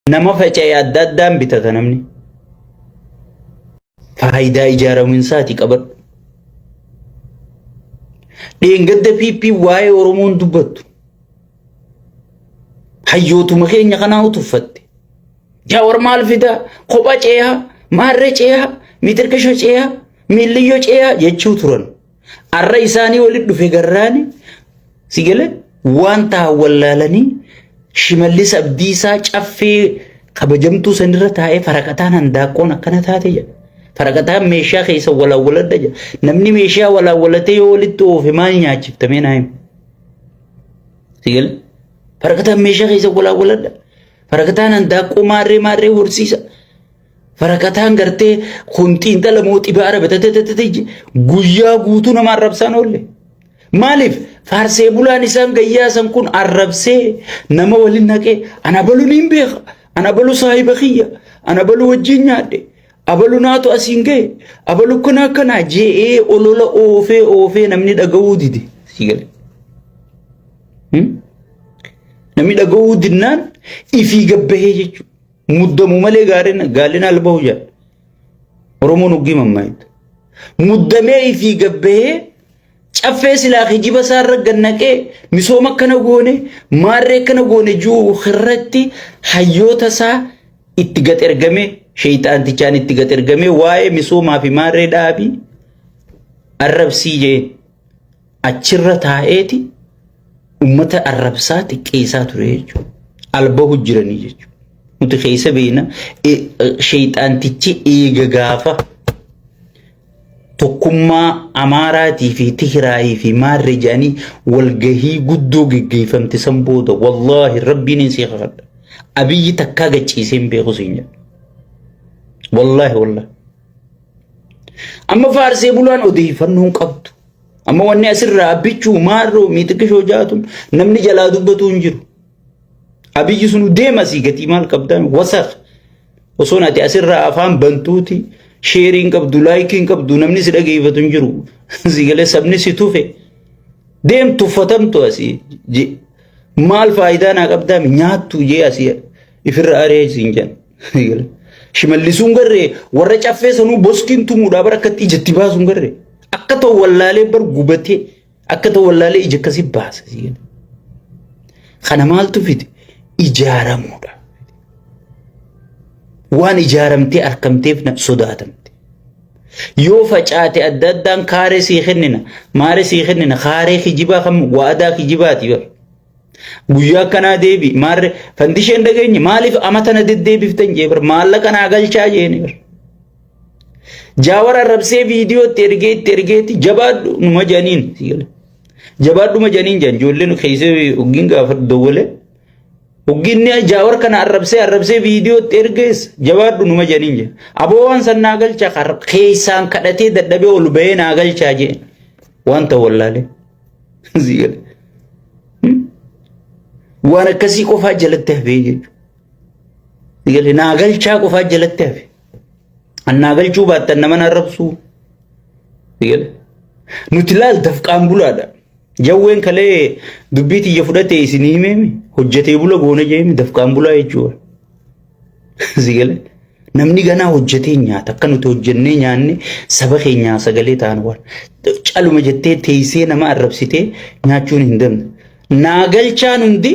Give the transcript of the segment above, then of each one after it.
nama faca'ee adda addaan bitata namni. Faayidaa ijaaraminsaati qabadhu. Dheengadda piippii waa'ee Oromoon dubbattu. Hayyootuma keenya kanaa utuffatte. Jaawar maal fidaa? Kopha ceehaa, maarree ceehaa, mitirkisha ceehaa, miilliyyoo ceehaa jechuu turan. Arra isaanii walitti dhufe garraani sigale waan ta'a wallaalanii Shimallis Abdiisaa caffee kabajamtuu sanirra taa'ee faraqataan handaaqoon akkana taate jedha. Faraqataan meeshaa keessa walaawwaladha jedha. Namni meeshaa walaawwalatee yoo walitti oofe maal nyaachiftamee naa himu? Sigale faraqataan meeshaa keessa walaawwaladha. Faraqataan handaaqoo maarree horsiisa. Faraqataan gartee kuntiin dhala mootii baara batatee guyyaa guutuu nama arrabsaan oolle. Maaliif faarsee bulaan isaan gayyaasan kun arrabsee nama waliin naqee ana balu niin beeka, ana balu saahiba kiyya, ana balu wajjin nyaadhe, abalu naatu asiin ga'e, abalu kana je'ee olola oofee namni dhaga'uu dide. Sigale. Namni dhaga'uu dinnaan ifii gabbahee jechuudha. Muddamu malee gaalina albahu jedha. Oromoon uggii mammaayita. Muddamee ifii gabbahee caffee silaa kijiba isaarra gannaqee misooma akkana goone maarree akkana goone juu irratti hayyoota isaa itti gad ergame sheeyxaantichaan itti gad ergame waa'ee misoomaa fi maarree dhaabii arrabsii jeen achirra taa'eeti ummata arrabsaa xiqqeessaa ture jechuudha. Albahu jiranii jechuudha. Nuti keessa beena sheeyxaantichi eega gaafa tokkummaa Amaaraatii fi Tigraayii fi maarree jedhanii walgahii guddoo geggeeffamte san booda wallaahi rabbiin hin seeqadha. Abiyyi takkaa gachiisee hin beeku siin jedha. Wallaahi. Amma faarsee bulaan odeeffannoo hin qabdu. Amma wanni asirraa abbichuu maarroo miixiqishoo jaatun namni jalaa dubbatu hin jiru. Abiyyi sunu deemasii gatii maal qabdan wasaq. Osoo ati asirraa afaan bantuuti. Sharing qabdu, liking qabdu, namni si dhageeffatu hin jiru. Sigale sabni si tufe. Deem tuffatamtu asii. Maal faayidaa naa qabdaa nyaattu jee asii ifirra aree siin jedhan. Shimallisuun garree warra caffee sanuu boskiin tumuudhaa bara akkatti ijatti baasuun garree. Akka ta'u wallaalee bar gubatee akka ta'u wallaalee ija akkasii baasa. Kana maaltu fide? Ijaaramuudha. Waan ijaaramtee argamteef sodaatamte. Yoo facaate adda addaan kaaree sii kennina, maaree sii kennina, kaaree kijibaa kam waadaa kijibaati bar. Guyyaa kanaa deebi maaree fandisheen dhageenye maaliif amatana deddeebiftan jee bar maallaqa naa galchaa jeeni bar. Jaawar arrabsee viidiyootti ergeetti jabaadhu numa janiin sigale. Jabaadhuma janiin jan ijoolleen keessee uggiin gaafa dawwale. Ugginni Jaawar kana arrabsee viidiyootti ergees jabaadhu numa janiin jee. Aboo waan san naa galchaa keessaan kadhatee dadhabee ol bahee naa galchaa jee. Wanta wallaalee. Sigale. Waan akkasii qofaa jalatti hafee jechuudha. Sigale naa galchaa qofaa jalatti hafe. Annaa galchuu baattan nama arrabsuu. Sigale. Nuti laal dafqaan bulaadha. Jawween kalee dubbii tiyya fudhatee isinii himeemi hojjetee bula goona jeemi dafqaan bulaa jechuudha. Sigale. Namni ganaa hojjetee nyaata akka nuti hojjennee nyaanne saba keenyaa sagalee ta'an waan caluma jettee teessee nama arrabsitee nyaachuun hin danda'u. Naa galchaan hundi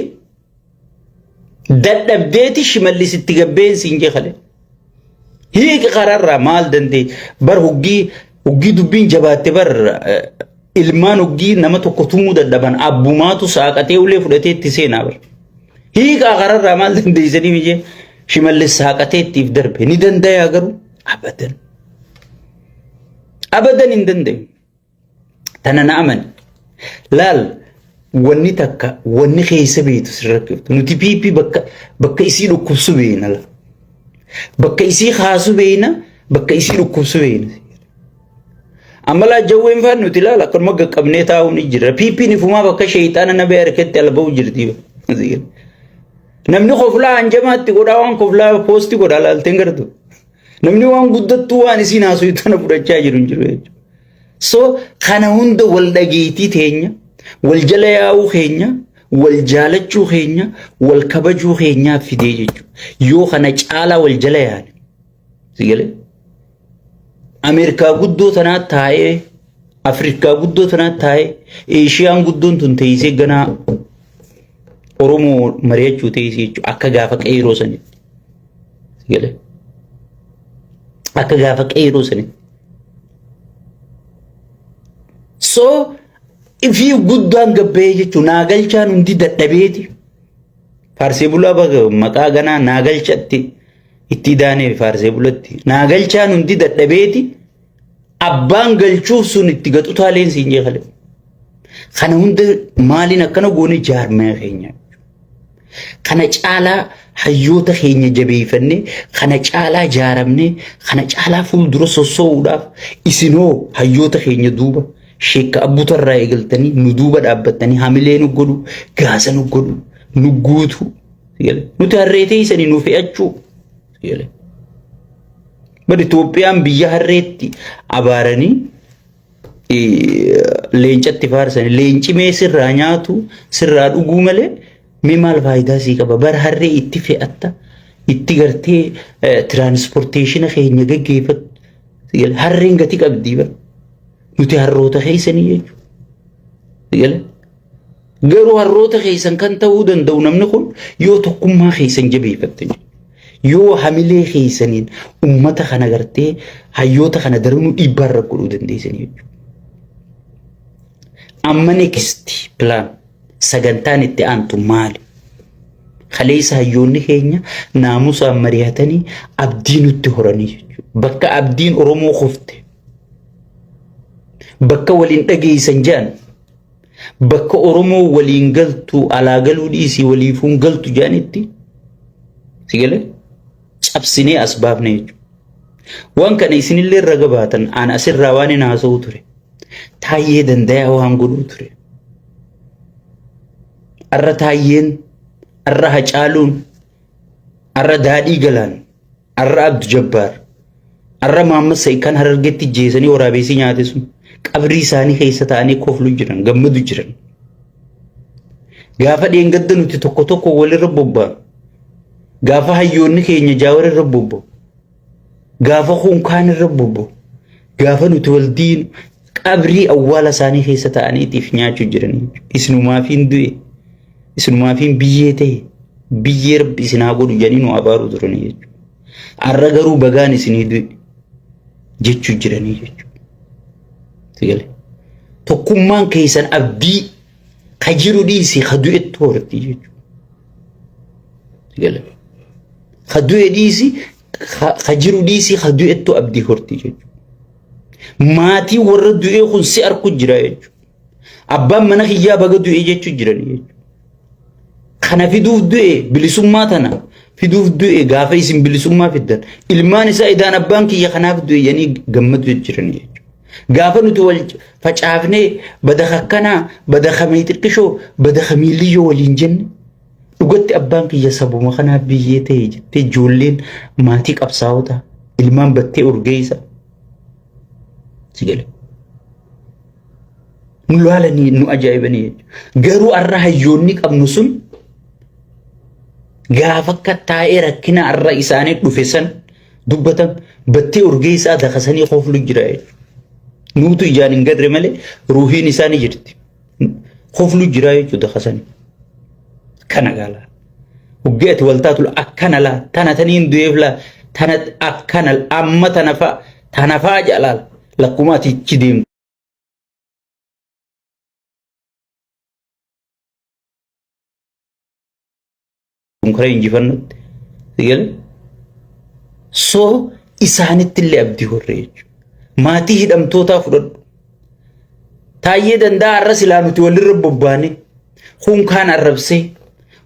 dadhabdeeti Shimallisitti gabbeensi hin jeeqale. Hiiqi qararraa maal dandee bar huggii dubbiin jabaatte bar ilmaan huggii nama tokko tumuu dadhaban abbumaatu saaqatee ulee fudhatee itti seenaa bar. Hiiqa qararraa maal dandeessanii mijee Shimallis saaqatee ittiif darbe ni dandayaa garuu abadan. Abadan hin danda'u. Tana na amani. Laal wanni takka wanni keessa beetu sirrakkiftu nuti piipii bakka isii dhukkubsu beena la. Bakka isii kaasu beena bakka isii dhukkubsu beena. Amala jawween faan nuti laala akkanuma qaqqabnee taa'uun ni jira. Piipiin ifumaa bakka sheeyxaana na bee harkatti alba'u jirti. Namni qoflaa hanjamaatti godhaa waan qoflaa poostii godhaa laalteen gartu. Namni waan guddattuu waan isiin haasuu tana fudhachaa jiru hin jiru jechuudha. So kana hunda wal dhageetii teenya wal jala yaa'uu keenya والجالتشو خينيا والكبجو خينيا في ديجو يو خنا جالا والجلا يعني سيقول أمريكا قدو تنات تاي أفريقيا قدو تنات تاي إيشيان قدو تنتيسي غنا أورومو مريجو تيسي أكا غافك أي روسني سيقول أكا غافك أي روسني so if you good doang gabe jechuun naagalchaan hundi dadhabeeti faarsee bulaa baga maqaa ganaa naagalchatti itti daanee faarsee bulatti naagalchaan hundi dadhabeeti abbaan galchuuf sun itti gaxu taaleen siin jeeqale kana hunda maaliin akkana goone jaarmee keenya kana caalaa hayyoota keenya jabeeffannee kana caalaa jaaramnee kana caalaa fuuldura sossoo'uudhaaf isinoo hayyoota keenya duuba sheekka abbuuta irraa eegaltanii nu duuba dhaabbattanii hamilee nu godhu gaasa nu godhu nu guutu nuti harreetee isanii nu fe'achuu bari Itoophiyaan biyya harreetti abaaranii leencatti faarsanii leenci mee sirraa nyaatu sirraa dhuguu malee mee maal faayidaa sii qaba bar harree itti fe'atta itti gartee tiraanspoorteeshina keenya gaggeeffatu harreen gati qabdii bara nuti harroota keessanii jechuudha. Garuu harroota keessan kan ta'uu danda'u namni kun yoo tokkummaa keessan jabeeffatte yoo hamilee keessaniin ummata kana gartee hayyoota kana daruu dhiibbaarra godhuu dandeessanii jechuudha. Amma next plan sagantaan itti aantu maali? Kaleessa hayyoonni keenya naamusaan mari'atanii abdii nutti horanii jechuudha. Bakka abdiin Oromoo kufte bakka waliin dhageessan jaan bakka Oromoo waliin galtu alaa galuu dhiisii waliifuun galtu jaanitti sigale cabsinee asbaabne jechuudha. Waan kana isinillee raga baatan aan asirraa waan hin haasa'u ture taayyee dandayaa waan godhuu ture arra taayyeen arra hacaaluun arra daadhii galaan arra abdu jabbaar arra Muhammad Sayyid kan Harargeetti jeesanii waraabessi nyaate sun qabrii isaanii keessa ta'anii koflu jiran gammadu jiran gaafa dheengadda nuti tokko tokko walirra bobba'an gaafa hayyoonni keenya jaawar irra bobba'u gaafa kunkaan irra bobba'u gaafa nuti waldiin qabrii awwaala isaanii keessa ta'aniitiif nyaachuu jiran isinumaafiin du'e isinumaafiin biyyee ta'e biyyee rabbi isinaa godhu jedhanii nu abaaru turanii jechuudha. Arra garuu bagaan isinii du'e jechuu jiranii jechuudha. Tokkummaan keessan abdii kajiru dhiisii kadu'etti horti jechuudha. Kadu'e dhiisii kajiru dhiisii kadu'etti abdii horti jechuudha. Maatii warra du'ee kun si arku jira jechuudha. Abbaan mana kiyyaa baga du'e jechuu jiranii jechuudha. Kana fiduuf du'e bilisummaa tana fiduuf du'e gaafa isin bilisummaa fiddan ilmaan isaa idaan abbaan kiyya kanaaf du'e yanii gammadu jiranii jechuudha. Gaafa nuti wal facaafnee badaka akkanaa badaka meetirqishoo badaka miiliyyoo waliin jenne dhugatti abbaan kiyya sabuma kanaaf biyyee ta'e jettee ijoolleen maatii qabsaa'ota ilmaan battee urgeessa sigale nu laalanii nu ajaa'ibanii garuu arra hayyoonni qabnu sun gaafa akka taa'ee rakkina arra isaanii dhufe san dubbatan battee urgeessaa dakasanii qoflu jira jechuudha. Nuutu ijaan hin garre malee ruuhiin isaanii jirti. Qoflu jira jechuudha dakasanii. Kana gaalaa. Huggeeti waltaatu akkana laa tana taniin du'eef laa tana akkana amma tana fa'a jalaal lakkumaati ichi deemtu. Kara injifannutti sigale soo isaanitti illee abdii horre jechuudha. Maatii hidhamtootaa fudhadhu taayyee danda'a arra silaa nuti walirra bobbaane kun kaan arrabsee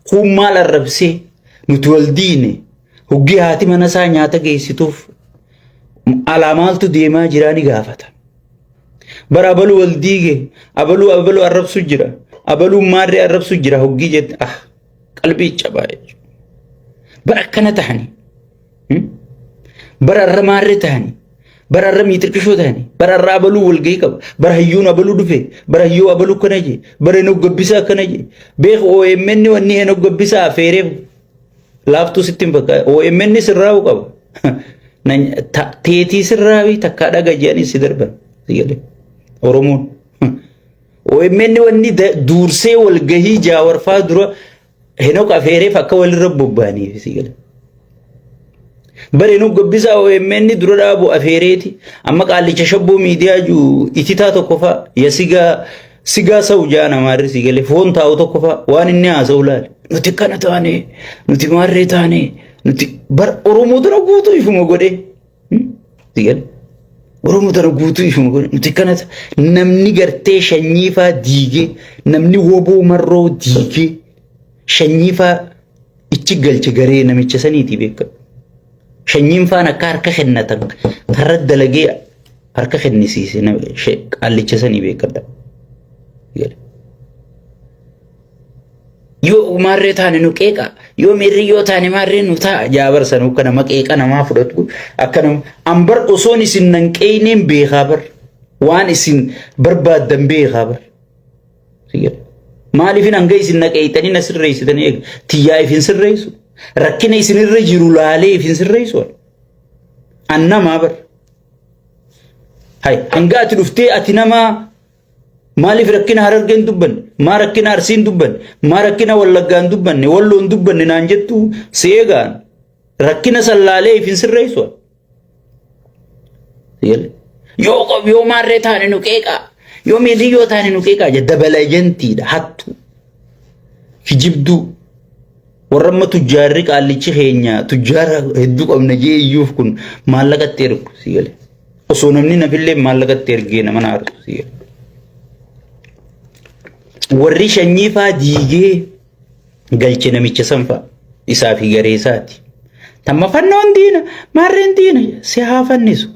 kun maal arrabsee nuti wal diine huggi haati mana isaa nyaata geessituuf alaamaaltu deemaa jiraa ni gaafata. Bara abaluu wal diige abaluu arrabsu jira abaluu maarree arrabsu jira huggi jette qalbii cabaa jechuudha. Bara akkana tahanii bara arra maarree tahanii برا ميتركشو تاني برا أبلو والجي كب برا هيون أبلو دفه برا هيو أبلو كناجي برا نوجبسا كناجي بيخ أو إمني وني نوجبسا فيرب لافتو ستين بكا أو إمني سراو كب نن تيتي سراوي تكادا جاني سيدربن سيجله أورمون أو إمني وني دورسي والجهي جاور فادرو هنوك أفيري فكا والرب باني سيجله bari nu gobbisa o emenni durada bu afereti amma qallicha shabbu media ju itita tokkofa ya siga saujana marri sigale fon taw tokkofa wan inni azawlal nuti kana taane nuti marre taane nuti bar oromo dara guutu ifumo gode sigale oromo dara guutu ifumo gode nuti kana namni garte shanyifa dige namni wobo marro dige shanyifa ichi galche gare namicha saniti bekka شنين فانا كارك خنتك كرد لقي كارك خنسيس شيء قال لي جسني بيكدا يو ماري تاني نوكيكا يو ميريو تاني ماري نوتا جابر سنو كنا مكيكا نما فرطكو أكنم أمبر أصوني سنن كينين بخبر وان سن برباد دم بخبر مالي فين أنجي سنك أيتني نسر رئيس تاني تياي فين سر رئيسو ركنا يسنير رجلو لالي في سر رئيسون أنا ما بر هاي أنقات رفتي أتنما مالي في ركنا هرجن دبن ما ركنا أرسين دبن ما ركنا واللجان دبن واللون دبن نانجتو سيجان ركنا سلالي في سر رئيسون يو ما ريتاني نوكيكا يو ميديو تاني نوكيكا جد بلاجنتي حتى في جبدو ورمى تجاري قال لي شيء تجار هدوك أم نجي يوف كن مالك تيرك سيله أصونمني نبيله مالك تيرجينا ما نعرف سيله ورّي شنيفا ديجي قالچنا ميتشسم فا إسافي غريساتي تما فنون دينا مارين دينا سيها فنسو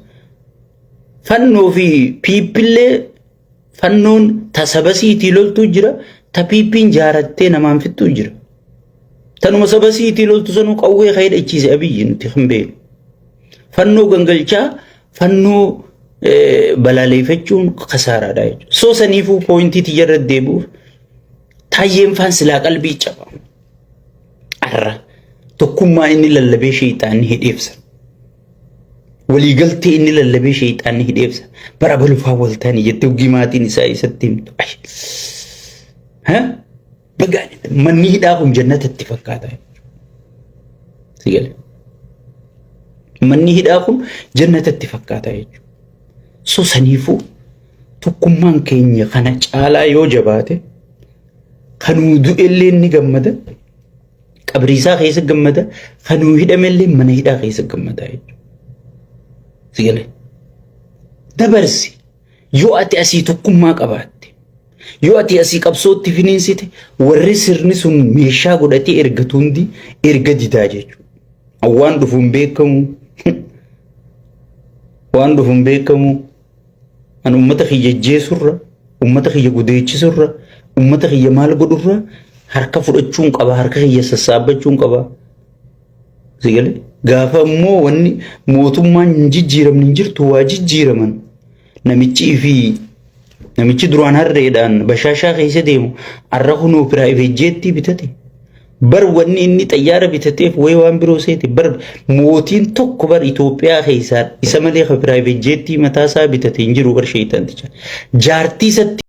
فنو في بيبلة فنون تسبسي تلول تجرا تبيبين جارتة نمان في تجرا تنو مسبسي تلول تسنو قوي خير إيش أبيين تخمبي فنو غنغلچا فنو بلالي فتشون خسارة دايج سو سنيفو بوينتي تجرد ديبو تايم فانس لا قلبي چبا أرى تكما إني للبي شيطان هديفسا ولي قلتي إني للبي شيطان هديفسا برابلو فاول تاني جتو قيماتي نسائي ستيم ها بقاني من هداكم جنة اتفاقاتا سيقال من هداكم جنة اتفاقاتا سو سنيفو تكمان كينيا خانا چالا يو جباته خانو دو اللي نغمدا قبريسا خيس غمدا خانو هدم اللي من هدا خيس غمدا سيغله دبرسي يو اتي اسي تكما قبات يو اتي اسي قبصوت فينينسيت وري سرني سن ميشا غدتي ارغتوندي ارغدي داجيچو اوان دفون بكم وان دفون بكم أنا أمتك هي جيسورة أمتك هي قديتش سورة أمتك هي مال قدورة هركا فرقتشون قبا هركا هي سسابتشون قبا سيقال غافا مو واني موتو ما نجي جيرم ننجر تواجي جيرمان نميتشي في نميتشي دروان هردان بشاشا خيسة ديمو الرخنو برايفي جيتي بتاتي بر واني اني طيارة بتاتيف ويوان بروسيتي بر موتين توك بر إثيوبيا خيسار اسمالي خبراي بجيتي متاسا بتاتي انجرو بر شيطان تجار جارتي ست